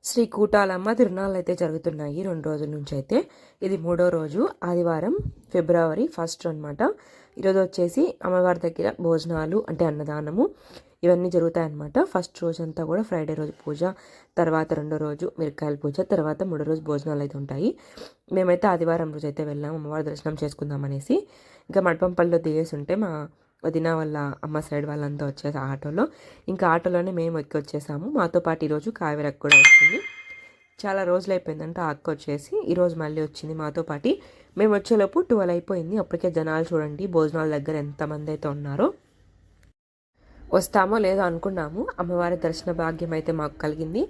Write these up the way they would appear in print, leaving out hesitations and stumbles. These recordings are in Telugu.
శ్రీ కూటాలమ్మ తిరునాళ్ళు అయితే జరుగుతున్నాయి 2 రోజుల నుంచి అయితే. ఇది 3వ రోజు ఆదివారం ఫిబ్రవరి 1 అనమాట. ఈరోజు వచ్చేసి అమ్మవారి దగ్గర భోజనాలు అంటే అన్నదానము ఇవన్నీ జరుగుతాయన్నమాట. ఫస్ట్ రోజు అంతా కూడా ఫ్రైడే రోజు పూజ, తర్వాత 2వ రోజు మిరకాయల పూజ, తర్వాత 3వ రోజు భోజనాలు అయితే ఉంటాయి. మేమైతే ఆదివారం రోజు అయితే వెళ్ళాము అమ్మవారి దర్శనం చేసుకుందామనేసి. ఇంకా మడపంపల్లిలో దిగేసి ఉంటే మా వదిన వాళ్ళ అమ్మ సైడ్ వాళ్ళంతా వచ్చేసి ఆటోలో, ఇంకా ఆటోలోనే మేము ఎక్కి వచ్చేసాము. మాతో పాటు ఈరోజు కావేరక్క కూడా వస్తుంది. చాలా రోజులు అయిపోయిందంటే ఆ అక్క వచ్చేసి ఈరోజు మళ్ళీ వచ్చింది మాతో పాటు. మేము వచ్చేలోపు 12 అయిపోయింది. అప్పటికే జనాలు చూడండి భోజనాల దగ్గర ఎంతమంది అయితే ఉన్నారో. వస్తామో లేదో అనుకున్నాము. అమ్మవారి దర్శన భాగ్యం అయితే మాకు కలిగింది.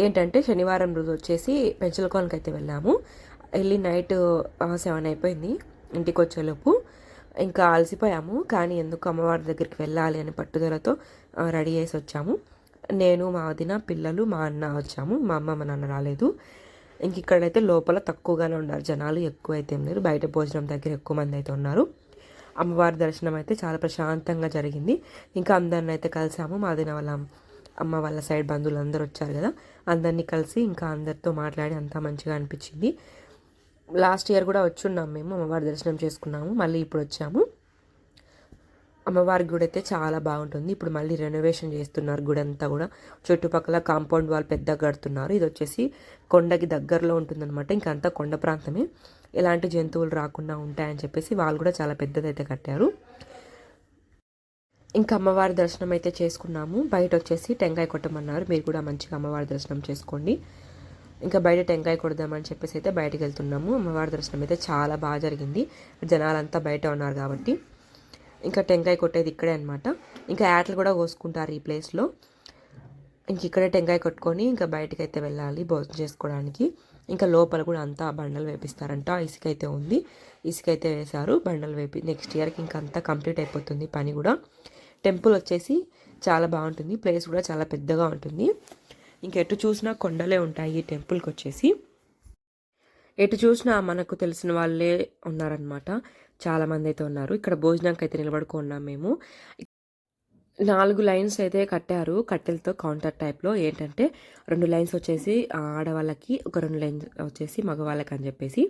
ఏంటంటే శనివారం రోజు వచ్చేసి పెంచలకోనకి అయితే వెళ్ళాము. వెళ్ళి నైట్ 7 అయిపోయింది ఇంటికి వచ్చేలోపు. ఇంకా అలసిపోయాము, కానీ ఎందుకు అమ్మవారి దగ్గరికి వెళ్ళాలి అని పట్టుదలతో రెడీ చేసి వచ్చాము. నేను, మా వదిన, పిల్లలు, మా అన్న వచ్చాము. మా అమ్మ మా నాన్న రాలేదు. ఇంక ఇక్కడైతే లోపల తక్కువగానే ఉన్నారు జనాలు, ఎక్కువ అయితే ఏం లేరు. బయట భోజనం దగ్గర ఎక్కువ మంది అయితే ఉన్నారు. అమ్మవారి దర్శనం అయితే చాలా ప్రశాంతంగా జరిగింది. ఇంకా అందరిని అయితే కలిసాము. మా వదిన వాళ్ళ అమ్మ వాళ్ళ సైడ్ బంధువులు అందరూ వచ్చారు కదా, అందరినీ కలిసి ఇంకా అందరితో మాట్లాడి అంతా మంచిగా అనిపించింది. లాస్ట్ ఇయర్ కూడా వచ్చున్నాము మేము, అమ్మవారి దర్శనం చేసుకున్నాము. మళ్ళీ ఇప్పుడు వచ్చాము. అమ్మవారి గుడి అయితే చాలా బాగుంటుంది. ఇప్పుడు మళ్ళీ రెనోవేషన్ చేస్తున్నారు గుడి అంతా కూడా. చుట్టుపక్కల కాంపౌండ్ వాల్ పెద్దగా కడుతున్నారు. ఇది వచ్చేసి కొండకి దగ్గరలో ఉంటుందన్నమాట. ఇంకంతా కొండ ప్రాంతమే, ఎలాంటి జంతువులు రాకుండా ఉంటాయని చెప్పేసి వాళ్ళు కూడా చాలా పెద్దదైతే కట్టారు. ఇంకా అమ్మవారి దర్శనం అయితే చేసుకున్నాము. బయట వచ్చేసి టెంకాయ కొట్టమన్నారు. మీరు కూడా మంచిగా అమ్మవారి దర్శనం చేసుకోండి. ఇంకా బయట టెంకాయ కొడదామని చెప్పేసి అయితే బయటకు వెళ్తున్నాము. అమ్మవారి దర్శనం అయితే చాలా బాగా జరిగింది. జనాలంతా బయట ఉన్నారు కాబట్టి ఇంకా టెంకాయ కొట్టేది ఇక్కడే అనమాట. ఇంకా యాటలు కూడా కోసుకుంటారు ఈ ప్లేస్లో. ఇంక ఇక్కడే టెంకాయ కొట్టుకొని ఇంకా బయటకు అయితే వెళ్ళాలి భోజనం చేసుకోవడానికి. ఇంకా లోపల కూడా అంతా బండలు వేపిస్తారంట. ఇసుక అయితే ఉంది, ఇసుక అయితే వేశారు, బండలు వేపి నెక్స్ట్ ఇయర్కి ఇంకా అంతా కంప్లీట్ అయిపోతుంది పని కూడా. టెంపుల్ వచ్చేసి చాలా బాగుంటుంది, ప్లేస్ కూడా చాలా పెద్దగా ఉంటుంది. ఇంకెటు చూసినా కొండలే ఉంటాయి ఈ టెంపుల్కి వచ్చేసి. ఎటు చూసినా మనకు తెలిసిన వాళ్ళే ఉన్నారనమాట. చాలామంది అయితే ఉన్నారు. ఇక్కడ భోజనానికి అయితే నిలబడుకున్నాం మేము. 4 లైన్స్ అయితే కట్టారు కట్టెలతో, కౌంటర్ టైప్లో. ఏంటంటే 2 లైన్స్ వచ్చేసి ఆడవాళ్ళకి, ఒక 2 లైన్స్ వచ్చేసి మగవాళ్ళకి అని చెప్పేసి.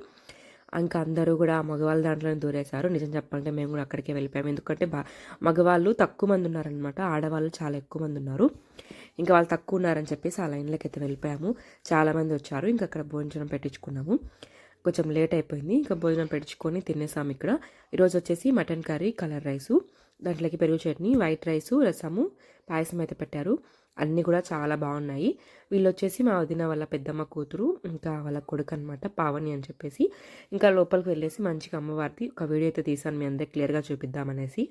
ఇంకా అందరూ కూడా మగవాళ్ళ దాంట్లోనే దూరేశారు. నిజం చెప్పాలంటే మేము కూడా అక్కడికే వెళ్ళిపోయాము. ఎందుకంటే మగవాళ్ళు తక్కువ మంది ఉన్నారనమాట, ఆడవాళ్ళు చాలా ఎక్కువ మంది ఉన్నారు. ఇంకా వాళ్ళు తక్కువ ఉన్నారని చెప్పేసి ఆ లైన్లోకి అయితే వెళ్ళిపోయాము. చాలామంది వచ్చారు. ఇంకా అక్కడ భోజనం పెట్టించుకున్నాము. కొంచెం లేట్ అయిపోయింది. ఇంకా భోజనం పెట్టించుకొని తినేసాము. ఇక్కడ ఈరోజు వచ్చేసి మటన్ కర్రీ, కలర్ రైసు, దాంట్లోకి పెరుగు చట్నీ, వైట్ రైసు, రసము, పాయసం అయితే పెట్టారు. అన్నీ కూడా చాలా బాగున్నాయి. వీళ్ళు వచ్చేసి మా వదిన వాళ్ళ పెద్దమ్మ కూతురు, ఇంకా వాళ్ళ కొడుకు అనమాట, పావని అని చెప్పేసి. ఇంకా లోపలికి వెళ్ళేసి మంచిగా అమ్మవారిది ఒక వీడియో అయితే తీసాను మీ అందరికి క్లియర్గా చూపిద్దామనేసి.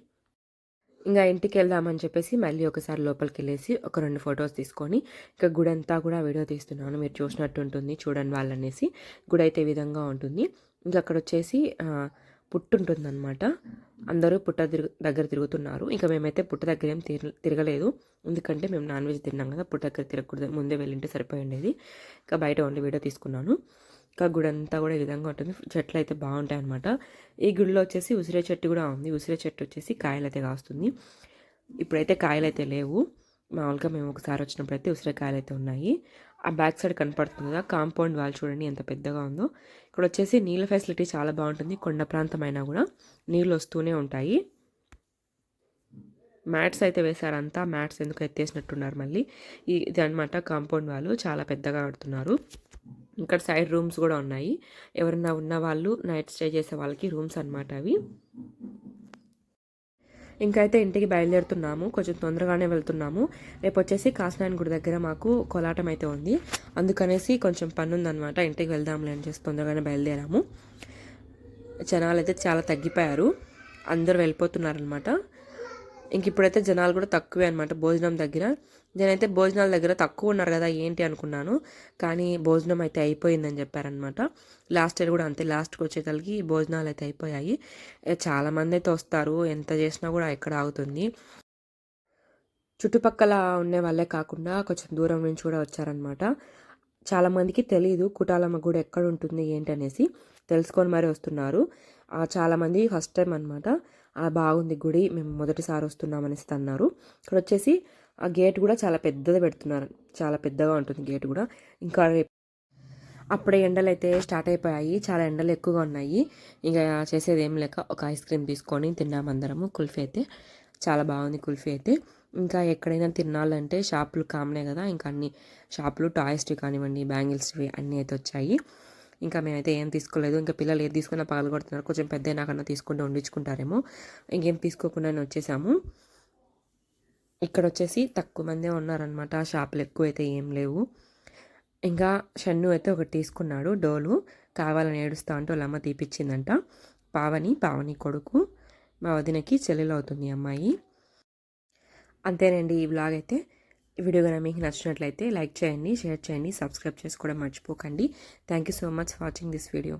ఇంకా ఇంటికి వెళ్దామని చెప్పేసి మళ్ళీ ఒకసారి లోపలికి వెళ్ళేసి ఒక 2 ఫొటోస్ తీసుకొని ఇంకా గుడి అంతా కూడా వీడియో తీస్తున్నాను. మీరు చూసినట్టు ఉంటుంది చూడండి వాళ్ళనేసి. గుడి అయితే ఈ విధంగా ఉంటుంది. ఇంకా అక్కడ వచ్చేసి పుట్టు ఉంటుందన్నమాట. అందరూ పుట్ట దగ్గర తిరుగుతున్నారు. ఇంకా మేమైతే పుట్ట దగ్గర ఏం తిరగలేదు, ఎందుకంటే మేము నాన్ వెజ్ తిన్నాం కదా, పుట్ట దగ్గర తిరగకూడదు, ముందే వెళ్ళింటే సరిపోయి ఉండేది. ఇంకా బయట ఓన్లీ వీడియో తీసుకున్నాను. ఇంకా గుడి అంతా కూడా ఈ విధంగా ఉంటుంది. చెట్లు అయితే బాగుంటాయి అనమాట. ఈ గుడిలో వచ్చేసి ఉసిరే చెట్టు కూడా ఉంది. ఉసిరే చెట్టు వచ్చేసి కాయలు అయితే కాస్తుంది. ఇప్పుడైతే కాయలు అయితే లేవు. మామూలుగా మేము ఒకసారి వచ్చినప్పుడు అయితే ఉసిరికాయలు అయితే ఉన్నాయి. ఆ బ్యాక్ సైడ్ కనపడుతుంది కదా కాంపౌండ్ వాల్, చూడండి ఎంత పెద్దగా ఉందో. ఇక్కడ వచ్చేసి నీళ్ళ ఫెసిలిటీ చాలా బాగుంటుంది. కొండ ప్రాంతం అయినా కూడా నీళ్ళు వస్తూనే ఉంటాయి. మ్యాట్స్ అయితే వేశారంతా. మ్యాట్స్ ఎందుకు ఎత్తేసినట్టున్నారు మళ్ళీ. ఇది అనమాట కాంపౌండ్ వాళ్ళు, చాలా పెద్దగా కడుతున్నారు. ఇక్కడ సైడ్ రూమ్స్ కూడా ఉన్నాయి. ఎవరన్నా ఉన్న వాళ్ళు నైట్ స్టే చేసే వాళ్ళకి రూమ్స్ అనమాట అవి. ఇంకైతే ఇంటికి బయలుదేరుతున్నాము. కొంచెం తొందరగానే వెళ్తున్నాము. రేపు వచ్చేసి కాశీనారాయణ గుడి దగ్గర మాకు కోలాటం అయితే ఉంది. అందుకనేసి కొంచెం పని ఉందన్నమాట, ఇంటికి వెళ్దాంలే అని చేసి తొందరగానే బయలుదేరాము. జనాలు అయితే చాలా తగ్గిపోయారు, అందరూ వెళ్ళిపోతున్నారనమాట. ఇంక ఇప్పుడైతే జనాలు కూడా తక్కువే అనమాట భోజనం దగ్గర. నేనైతే భోజనాల దగ్గర తక్కువ ఉన్నారు కదా ఏంటి అనుకున్నాను, కానీ భోజనం అయితే అయిపోయిందని చెప్పారనమాట. లాస్ట్ ఇయర్ కూడా అంతే, లాస్ట్కి వచ్చేసరికి భోజనాలు అయితే అయిపోయాయి. చాలామంది అయితే వస్తారు, ఎంత చేసినా కూడా ఎక్కడ ఆగుతుంది. చుట్టుపక్కల ఉండే వాళ్ళే కాకుండా కొంచెం దూరం నుంచి కూడా వచ్చారనమాట. చాలామందికి తెలియదు కుటాలమ్మ గుడి ఎక్కడ ఉంటుంది ఏంటనేసి, తెలుసుకొని మరీ వస్తున్నారు. చాలామంది ఫస్ట్ టైం అనమాట. బాగుంది గుడి, మేము మొదటిసారి వస్తున్నామనేసి అన్నారు. ఇక్కడ వచ్చేసి ఆ గేట్ కూడా చాలా పెద్దది పెడుతున్నారు, చాలా పెద్దగా ఉంటుంది గేట్ కూడా. ఇంకా అప్పుడే ఎండలు అయితే స్టార్ట్ అయిపోయాయి, చాలా ఎండలు ఎక్కువగా ఉన్నాయి. ఇంకా చేసేది ఏం లేక ఒక ఐస్ క్రీమ్ తీసుకొని తిన్నాము అందరము. కుల్ఫీ అయితే చాలా బాగుంది కుల్ఫీ అయితే. ఇంకా ఎక్కడైనా తినాలంటే షాపులు కామనే కదా, ఇంకా అన్ని షాపులు టాయ్స్వి కానివ్వండి, బ్యాంగిల్స్వి అన్నీ అయితే వచ్చాయి. ఇంకా మేమైతే ఏం తీసుకోలేదు. ఇంకా పిల్లలు ఏది తీసుకున్నా పగలు కొడుతున్నారు, కొంచెం పెద్ద నాకన్నా తీసుకుంటూ వండించుకుంటారేమో. ఇంకేం తీసుకోకుండానే వచ్చేసాము. ఇక్కడ వచ్చేసి తక్కువ మందే ఉన్నారనమాట, షాపులు ఎక్కువ అయితే ఏం లేవు. ఇంకా షన్ను అయితే ఒకటి తీసుకున్నాడు డోలు, కావాలని ఏడుస్తా అంటూ వాళ్ళ అమ్మ తీపిచ్చిందంట. పావని కొడుకు, మా వదినకి చెల్లెలు అవుతుంది అమ్మాయి. అంతేనండి ఈ వ్లాగ్ అయితే. ఈ వీడియో కనుక మీకు నచ్చినట్లయితే లైక్ చేయండి, షేర్ చేయండి, సబ్స్క్రైబ్ చేసుకోవడం మర్చిపోకండి. Thank you so much for watching this video.